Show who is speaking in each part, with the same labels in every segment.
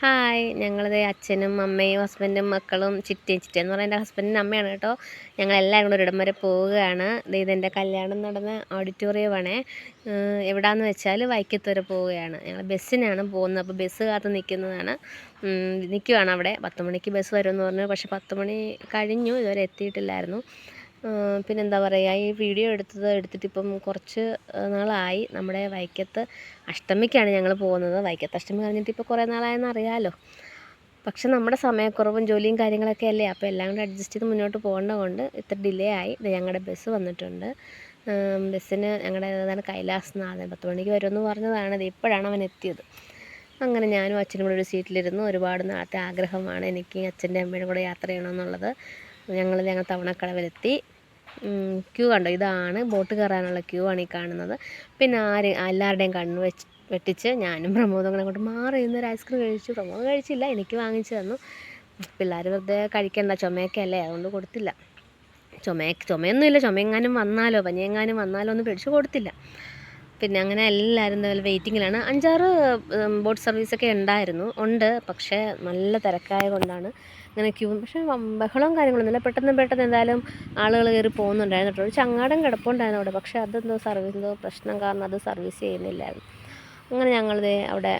Speaker 1: Hi ഞങ്ങളിത് അച്ഛനും അമ്മയും ഹസ്ബൻഡും മക്കളും ചിറ്റയെന്ന് പറഞ്ഞാൽ എൻ്റെ ഹസ്ബൻഡിൻ്റെ അമ്മയാണ് കേട്ടോ. ഞങ്ങളെല്ലാവരും കൂടെ ഒരിടം വരെ പോവുകയാണ്. ഇതെൻ്റെ കല്യാണം നടന്ന ഓഡിറ്റോറിയമാണേ. എവിടെയാണെന്ന് വെച്ചാൽ വൈക്കത്ത് വരെ പോവുകയാണ്. ഞങ്ങൾ ബസ്സിനാണ് പോകുന്നത്. അപ്പോൾ ബസ് കാത്ത് നിൽക്കുന്നതാണ്. നിൽക്കുവാണ് അവിടെ. 10 മണിക്ക് ബസ് വരുമെന്ന് പറഞ്ഞു. പക്ഷേ 10 മണി കഴിഞ്ഞു, ഇതുവരെ എത്തിയിട്ടില്ലായിരുന്നു. പിന്നെന്താ പറയുക, ഈ വീഡിയോ എടുത്തിട്ടിപ്പം കുറച്ച് നാളായി. നമ്മുടെ വൈക്കത്ത് അഷ്ടമിക്കാണ് ഞങ്ങൾ പോകുന്നത്. വൈക്കത്ത് അഷ്ടമി കഴിഞ്ഞിട്ട് ഇപ്പോൾ കുറേ നാളായെന്ന് അറിയാമല്ലോ. പക്ഷെ നമ്മുടെ സമയക്കുറവും ജോലിയും കാര്യങ്ങളൊക്കെ അല്ലേ, അപ്പോൾ എല്ലാം കൂടെ അഡ്ജസ്റ്റ് ചെയ്ത് മുന്നോട്ട് പോകേണ്ടത് കൊണ്ട് ഇത്ര ഡിലേ ആയി. ഇത് ഞങ്ങളുടെ ബസ് വന്നിട്ടുണ്ട്. ബസ്സിന് ഞങ്ങളുടെ ഏതാണ് കൈലാസനാഥൻ 10 മണിക്ക് വരുമെന്ന് പറഞ്ഞതാണ്. ഇത് ഇപ്പോഴാണ് അവൻ എത്തിയത്. അങ്ങനെ ഞാനും അച്ഛനും കൂടെ ഒരു സീറ്റിലിരുന്നു. ഒരുപാട് നാളത്തെ ആഗ്രഹമാണ് എനിക്ക് അച്ഛൻ്റെ അമ്മയുടെ കൂടെ യാത്ര ചെയ്യണമെന്നുള്ളത്. ഞങ്ങൾ തവണക്കടവിലെത്തി. ക്യൂ കണ്ടോ, ഇതാണ് ബോട്ട് കയറാനുള്ള ക്യൂ ആണ് ഈ കാണുന്നത്. പിന്നെ എല്ലാവരുടെയും കണ്ണ് വെട്ടിച്ച് ഞാനും പ്രമോദും കൂടെ അങ്ങോട്ട് മാറി നിന്നൊരു ഐസ്ക്രീം കഴിച്ചു. പ്രമോദ് കഴിച്ചില്ല, എനിക്ക് വാങ്ങിച്ചു തന്നു. പിള്ളേർ വെറുതെ കഴിക്കണ്ട, ചുമയൊക്കെ അല്ലേ, അതുകൊണ്ട് കൊടുത്തില്ല. ചുമയൊന്നുമില്ല, ചുമയെങ്ങാനും വന്നാലോ പനിയെങ്ങാനും വന്നാലോ ഒന്നും പിടിച്ചു കൊടുത്തില്ല. പിന്നെ അങ്ങനെ എല്ലാവരും വെയിറ്റിങ്ങിലാണ്. 5-6 ബോട്ട് സർവീസൊക്കെ ഉണ്ട്. പക്ഷേ നല്ല തിരക്കായ കൊണ്ടാണ് അങ്ങനെ ക്യൂ. പക്ഷേ ബഹളവും കാര്യങ്ങളൊന്നുമില്ല. പെട്ടെന്ന് എന്തായാലും ആളുകൾ കയറി പോകുന്നുണ്ടായിരുന്നു കേട്ടോ. ഒരു ചങ്ങാടം കിടപ്പുണ്ടായിരുന്നു അവിടെ. പക്ഷേ എന്തോ പ്രശ്നം കാരണം അത് സർവീസ് ചെയ്യുന്നില്ലായിരുന്നു. അങ്ങനെ ഞങ്ങളിത് അവിടെ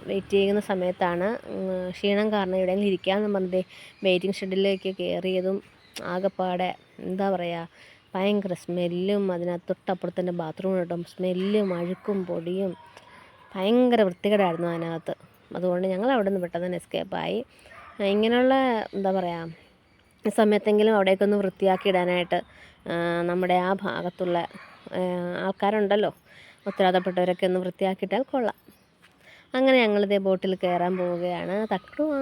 Speaker 1: വെയിറ്റ് ചെയ്യുന്ന സമയത്താണ് ക്ഷീണം കാരണം എവിടെയെങ്കിലും ഇരിക്കാമെന്ന് പറഞ്ഞത് വെയിറ്റിംഗ് ഷെഡിലേക്ക് കയറിയതും ആകെപ്പാടെ എന്താ പറയുക, ഭയങ്കര സ്മെല്ലും, അതിനകത്ത് തൊട്ടപ്പുറത്തന്നെ ബാത്റൂം കേട്ടോ. സ്മെല്ലും അഴുക്കും പൊടിയും ഭയങ്കര വൃത്തികേടായിരുന്നു അതിനകത്ത്. അതുകൊണ്ട് ഞങ്ങൾ അവിടെ നിന്ന് പെട്ടെന്ന് തന്നെ എസ്കേപ്പായി. ഇങ്ങനെയുള്ള എന്താ പറയുക സമയത്തെങ്കിലും അവിടേക്കൊന്ന് വൃത്തിയാക്കി ഇടാനായിട്ട് നമ്മുടെ ആ ഭാഗത്തുള്ള ആൾക്കാരുണ്ടല്ലോ, ഉത്തരവാദപ്പെട്ടവരൊക്കെ ഒന്ന് വൃത്തിയാക്കിയിട്ടാൽ കൊള്ളാം. അങ്ങനെ ഞങ്ങളിതേ ബോട്ടിൽ കയറാൻ പോവുകയാണ്.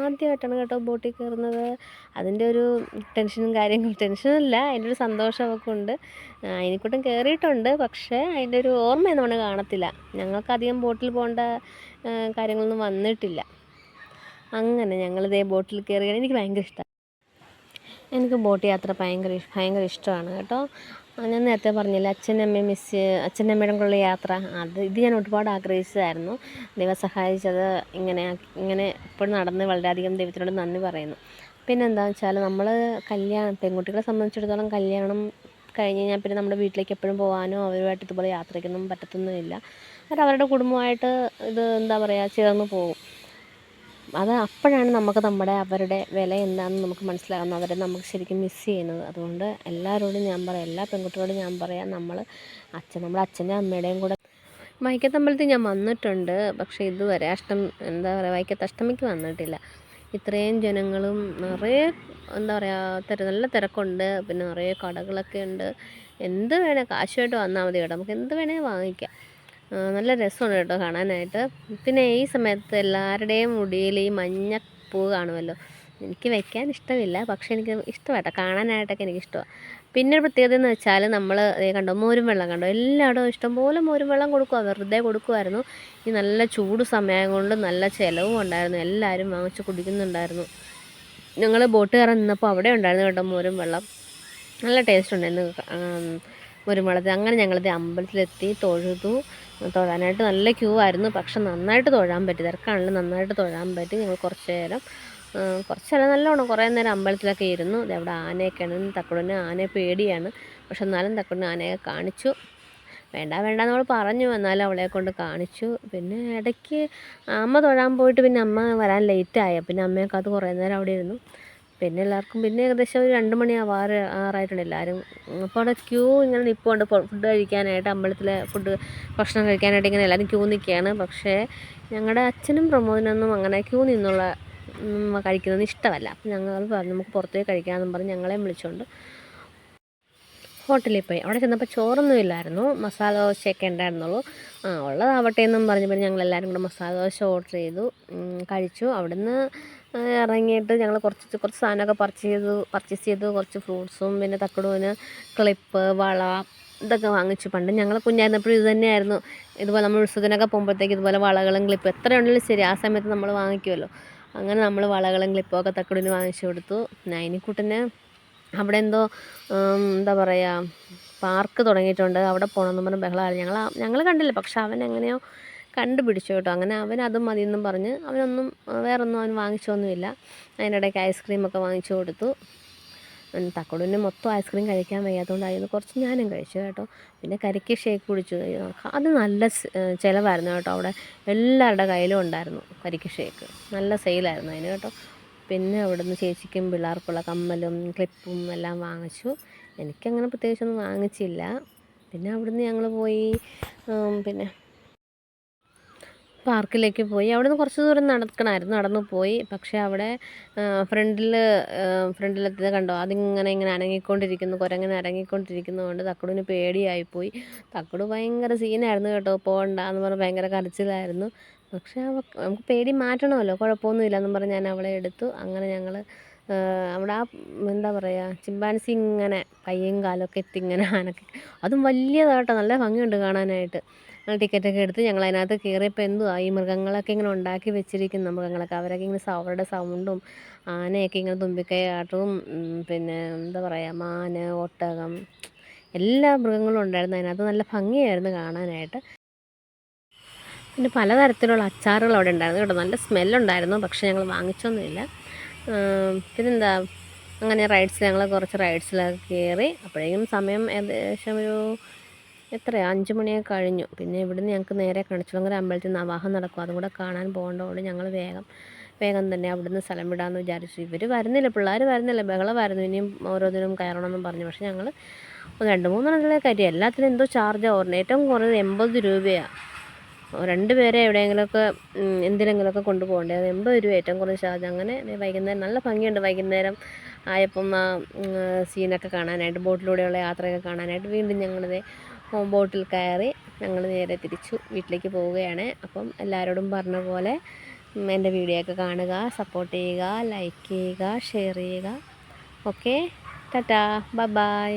Speaker 1: ആദ്യമായിട്ടാണ് കേട്ടോ ബോട്ടിൽ കയറുന്നത്. അതിൻ്റെ ഒരു ടെൻഷനല്ല, അതിൻ്റെ ഒരു സന്തോഷമൊക്കെ ഉണ്ട്. അതിനെക്കൂട്ടും കയറിയിട്ടുണ്ട്, പക്ഷേ അതിൻ്റെ ഒരു ഓർമ്മയൊന്നും അവന് കാണത്തില്ല. ഞങ്ങൾക്കധികം ബോട്ടിൽ പോകേണ്ട കാര്യങ്ങളൊന്നും വന്നിട്ടില്ല. അങ്ങനെ ഞങ്ങളിതേ ബോട്ടിൽ കയറുകയാണ്. എനിക്ക് ഭയങ്കര ഇഷ്ടമാണ്. എനിക്ക് ബോട്ട് യാത്ര ഭയങ്കര ഇഷ്ടമാണ് കേട്ടോ. ഞാൻ നേരത്തെ പറഞ്ഞില്ല, അച്ഛൻ്റെ അമ്മയുടെ കൂടെയുള്ള യാത്ര. ഇത് ഞാൻ ഒരുപാട് ആഗ്രഹിച്ചതായിരുന്നു. ദൈവം സഹായിച്ചത് ഇങ്ങനെ ഇപ്പോൾ നടന്ന് വളരെയധികം ദൈവത്തിനോട് നന്ദി പറയുന്നു. പിന്നെ എന്താണെന്ന് വെച്ചാൽ നമ്മൾ പെൺകുട്ടികളെ സംബന്ധിച്ചിടത്തോളം കല്യാണം കഴിഞ്ഞ് കഴിഞ്ഞാൽ പിന്നെ നമ്മുടെ വീട്ടിലേക്ക് എപ്പോഴും പോകാനോ അവരുമായിട്ട് ഇതുപോലെ യാത്രയ്ക്കൊന്നും പറ്റത്തൊന്നുമില്ല. അവരുടെ കുടുംബമായിട്ട് ഇത് എന്താ പറയുക ചേർന്ന് പോകും. അപ്പോഴാണ് അവരുടെ വില എന്താണെന്ന് നമുക്ക് മനസ്സിലാകുന്നത്, അവരെ നമുക്ക് ശരിക്കും മിസ് ചെയ്യുന്നത്. അതുകൊണ്ട് എല്ലാ പെൺകുട്ടികളോടും ഞാൻ പറയാം, നമ്മുടെ അച്ഛൻ്റെ അമ്മയുടെയും കൂടെ വൈക്കത്തമ്പലത്തിൽ ഞാൻ വന്നിട്ടുണ്ട്. പക്ഷേ ഇതുവരെ വൈക്കത്ത് അഷ്ടമിക്ക് വന്നിട്ടില്ല. ഇത്രയും ജനങ്ങളും നിറയെ എന്താ പറയുക നല്ല തിരക്കുണ്ട്. പിന്നെ നിറയെ കടകളൊക്കെ ഉണ്ട്. എന്ത് വേണേൽ കാശുമായിട്ട് വന്നാൽ മതി കേട്ടോ, നമുക്ക് എന്ത് വേണേൽ വാങ്ങിക്കാം. നല്ല രസമുണ്ട് കേട്ടോ കാണാനായിട്ട്. പിന്നെ ഈ സമയത്ത് എല്ലാവരുടെയും മുടിയിൽ ഈ മഞ്ഞപ്പൂ കാണുമല്ലോ. എനിക്ക് വയ്ക്കാൻ ഇഷ്ടമില്ല, പക്ഷേ എനിക്ക് ഇഷ്ടമാട്ടോ, കാണാനായിട്ടൊക്കെ എനിക്കിഷ്ടമാണ്. പിന്നെ ഒരു പ്രത്യേകത എന്ന് വെച്ചാൽ നമ്മൾ കണ്ടോ മോരും വെള്ളം കണ്ടോ, എല്ലായിടവും ഇഷ്ടംപോലെ മോരും വെള്ളം വെറുതെ കൊടുക്കുമായിരുന്നു. ഈ നല്ല ചൂട് സമയം കൊണ്ട് നല്ല ചിലവും ഉണ്ടായിരുന്നു, എല്ലാവരും വാങ്ങിച്ച് കുടിക്കുന്നുണ്ടായിരുന്നു. ഞങ്ങൾ ബോട്ട് കയറാൻ നിന്നപ്പോൾ അവിടെ ഉണ്ടായിരുന്നു കേട്ടോ മോരും വെള്ളം. നല്ല ടേസ്റ്റ് ഉണ്ടായിരുന്നു മോരും വെള്ളത്തിൽ. അങ്ങനെ ഞങ്ങളിത് അമ്പലത്തിലെത്തി തൊഴാനായിട്ട് നല്ല ക്യൂ ആയിരുന്നു. പക്ഷെ നന്നായിട്ട് തൊഴാൻ പറ്റി, തിരക്കാണെങ്കിലും നന്നായിട്ട് തൊഴാൻ പറ്റി. ഞങ്ങൾ കുറച്ച് നേരം നല്ലോണം കുറേ നേരം അമ്പലത്തിലൊക്കെ ഇരുന്നു. അവിടെ ആനയൊക്കെയാണ്. തക്കുടന് ആനയെ പേടിയാണ്, പക്ഷെ എന്നാലും തക്കുടന് ആനയെ കാണിച്ചു. വേണ്ട നമ്മൾ പറഞ്ഞു, എന്നാലും അവളെ കൊണ്ട് കാണിച്ചു. പിന്നെ ഇടയ്ക്ക് അമ്മ തൊഴാൻ പോയിട്ട് പിന്നെ അമ്മ വരാൻ ലേറ്റായി. പിന്നെ അമ്മയൊക്കെ അത് കുറേ നേരം അവിടെ ഇരുന്നു. പിന്നെ ഏകദേശം ഒരു 2 മണി ആറായിട്ടുണ്ട് എല്ലാവരും. അപ്പോൾ അവിടെ ക്യൂ ഇങ്ങനെ നിൽപ്പുണ്ട് ഫുഡ് കഴിക്കാനായിട്ട്. അമ്പലത്തിലെ ഭക്ഷണം കഴിക്കാനായിട്ട് ഇങ്ങനെ എല്ലാവരും ക്യൂ നിൽക്കുകയാണ്. പക്ഷേ ഞങ്ങളുടെ അച്ഛനും പ്രമോദിനൊന്നും അങ്ങനെ ക്യൂ നിന്നുള്ള കഴിക്കുന്നത് ഇഷ്ടമല്ല. അപ്പം ഞങ്ങൾ പറഞ്ഞു നമുക്ക് പുറത്തേക്ക് കഴിക്കാമെന്നും പറഞ്ഞ് ഞങ്ങളെയും വിളിച്ചുകൊണ്ട് ഹോട്ടലിൽ പോയി. അവിടെ ചെന്നപ്പോൾ ചോറൊന്നും ഇല്ലായിരുന്നു, മസാല ദോശയൊക്കെ ഉണ്ടായിരുന്നുള്ളൂ. ഉള്ളതാവട്ടെ എന്നും പറഞ്ഞപ്പോൾ ഞങ്ങളെല്ലാവരും കൂടെ മസാല ദോശ ഓർഡർ ചെയ്തു, കഴിച്ചു. അവിടുന്ന് ഇറങ്ങിയിട്ട് ഞങ്ങൾ കുറച്ച് സാധനമൊക്കെ പർച്ചേസ് ചെയ്തു. കുറച്ച് ഫ്രൂട്ട്സും പിന്നെ തക്കടുവിന് ക്ലിപ്പ്, വള ഇതൊക്കെ വാങ്ങിച്ചു. പണ്ട് ഞങ്ങൾ കുഞ്ഞായിരുന്നപ്പോഴും ഇത് തന്നെയായിരുന്നു. ഇതുപോലെ നമ്മൾ ഉത്സവത്തിനൊക്കെ പോകുമ്പോഴത്തേക്ക് ഇതുപോലെ വളകളും ക്ലിപ്പ് എത്രയുണ്ടെങ്കിലും ശരി ആ സമയത്ത് നമ്മൾ വാങ്ങിക്കുമല്ലോ. അങ്ങനെ നമ്മൾ വളകളും ക്ലിപ്പൊക്കെ തക്കടുവിന് വാങ്ങിച്ചു കൊടുത്തു. നൈനിക്കുട്ടന് അവിടെ എന്തോ എന്താ പറയുക പാർക്ക് തുടങ്ങിയിട്ടുണ്ട്, അവിടെ പോകണമെന്ന് പറഞ്ഞ് ബഹളമായിരുന്നു. ഞങ്ങൾ കണ്ടില്ല, പക്ഷെ അവൻ എങ്ങനെയോ കണ്ടുപിടിച്ചു കേട്ടോ. അങ്ങനെ അവൻ അതും മതിയെന്നും പറഞ്ഞ് അവനൊന്നും വേറൊന്നും അവൻ വാങ്ങിച്ചൊന്നുമില്ല. അതിനിടയ്ക്ക് ഐസ്ക്രീമൊക്കെ വാങ്ങിച്ചു കൊടുത്തു. തക്കടുവിന് മൊത്തം ഐസ്ക്രീം കഴിക്കാൻ വയ്യാത്തതുകൊണ്ട് അതിൽ നിന്ന് കുറച്ച് ഞാനും കഴിച്ചു കേട്ടോ. പിന്നെ കരിക്ക് ഷേക്ക് കുടിച്ചു. അത് നല്ല ചിലവായിരുന്നു കേട്ടോ. അവിടെ എല്ലാവരുടെ കയ്യിലും ഉണ്ടായിരുന്നു കരിക്ക് ഷേക്ക്. നല്ല സെയിലായിരുന്നു അതിന് കേട്ടോ. പിന്നെ അവിടുന്ന് ചേച്ചിക്കും പിള്ളേർക്കുള്ള കമ്മലും ക്ലിപ്പും എല്ലാം വാങ്ങിച്ചു. എനിക്കങ്ങനെ പ്രത്യേകിച്ചൊന്നും വാങ്ങിച്ചില്ല. പിന്നെ അവിടുന്ന് ഞങ്ങൾ പോയി പിന്നെ പാർക്കിലേക്ക് പോയി. അവിടുന്ന് കുറച്ച് ദൂരം നടക്കണമായിരുന്നു. നടന്നു പോയി. പക്ഷേ അവിടെ ഫ്രണ്ടിലെത്തിയത് കണ്ടോ, ഇങ്ങനെ അനങ്ങിക്കൊണ്ടിരിക്കുന്നു, കുരങ്ങനെ അനങ്ങിക്കൊണ്ടിരിക്കുന്നതുകൊണ്ട് തക്കടുവിന് പേടിയായിപ്പോയി. തക്കടു ഭയങ്കര സീനായിരുന്നു കേട്ടോ. പോകണ്ടെന്ന് പറഞ്ഞ് ഭയങ്കര കരച്ചിലായിരുന്നു. പക്ഷേ നമുക്ക് പേടി മാറ്റണമല്ലോ, കുഴപ്പമൊന്നുമില്ല എന്നും പറഞ്ഞ് ഞാൻ അവളെ എടുത്തു. അങ്ങനെ ഞങ്ങൾ അവിടെ എന്താ പറയുക, ചിമ്പാൻസി ഇങ്ങനെ കയ്യും കാലൊക്കെ എത്തി ഇങ്ങനെ അതും വലിയതാട്ടോ, നല്ല ഭംഗിയുണ്ട് കാണാനായിട്ട്. ടിക്കറ്റൊക്കെ എടുത്ത് ഞങ്ങൾ അതിനകത്ത് കയറിയപ്പോൾ എന്തുവാ ഈ മൃഗങ്ങളൊക്കെ ഇങ്ങനെ ഉണ്ടാക്കി വെച്ചിരിക്കുന്ന മൃഗങ്ങളൊക്കെ, അവരൊക്കെ ഇങ്ങനെ അവരുടെ സൗണ്ടും ആനയൊക്കെ ഇങ്ങനെ തുമ്പിക്കൈയാട്ടവും പിന്നെ എന്താ പറയുക, മാന്, ഒട്ടകം, എല്ലാ മൃഗങ്ങളും ഉണ്ടായിരുന്നു അതിനകത്ത്. നല്ല ഭംഗിയായിരുന്നു കാണാനായിട്ട്. പിന്നെ പലതരത്തിലുള്ള അച്ചാറുകൾ അവിടെ ഉണ്ടായിരുന്നു കേട്ടോ. നല്ല സ്മെല്ലുണ്ടായിരുന്നു. പക്ഷേ ഞങ്ങൾ വാങ്ങിച്ചൊന്നുമില്ല. പിന്നെന്താ, അങ്ങനെ ഞങ്ങൾ കുറച്ച് റൈഡ്സിലൊക്കെ കയറി. അപ്പോഴേക്കും സമയം ഏകദേശം ഒരു എത്രയാണ് 5 മണിയൊക്കെ കഴിഞ്ഞു. പിന്നെ ഇവിടുന്ന് ഞങ്ങൾക്ക് നേരെ കണിച്ചുളങ്ങര അമ്പലത്തിൽ നവാഹം നടക്കും, അതും കൂടെ കാണാൻ പോകേണ്ടതുകൊണ്ട് ഞങ്ങൾ വേഗം തന്നെ അവിടുന്ന് സ്ഥലം വിടാമെന്ന് വിചാരിച്ചു. ഇവർ വരുന്നില്ല, പിള്ളേർ വരുന്നില്ല, ബഹളമായിരുന്നു. ഇനിയും ഓരോന്നിനും കയറണമെന്നും പറഞ്ഞു. പക്ഷേ ഞങ്ങൾ 2-3 കയറ്റി. എല്ലാത്തിനും എന്തോ ചാർജാണ് ഓർമ്മ. ഏറ്റവും കുറഞ്ഞത് 80 രൂപയാണ്. 2 പേരെ എവിടെയെങ്കിലുമൊക്കെ എന്തിനെങ്കിലുമൊക്കെ കൊണ്ടുപോകണ്ടേ, അത് 80 രൂപ ഏറ്റവും കുറഞ്ഞ ചാർജ്. അങ്ങനെ വൈകുന്നേരം നല്ല ഭംഗിയുണ്ട്. വൈകുന്നേരം ആയപ്പം ആ സീനൊക്കെ കാണാനായിട്ട്, ബോട്ടിലൂടെയുള്ള യാത്രയൊക്കെ കാണാനായിട്ട് വീണ്ടും ഞങ്ങളിത് ബോട്ടിൽ കയറി ഞങ്ങൾ നേരെ തിരിച്ചു വീട്ടിലേക്ക് പോവുകയാണ്. അപ്പം എല്ലാവരോടും പറഞ്ഞ പോലെ എൻ്റെ വീഡിയോ ഒക്കെ കാണുക, സപ്പോർട്ട് ചെയ്യുക, ലൈക്ക് ചെയ്യുക, ഷെയർ ചെയ്യുക. Okay, Tata, bye bye.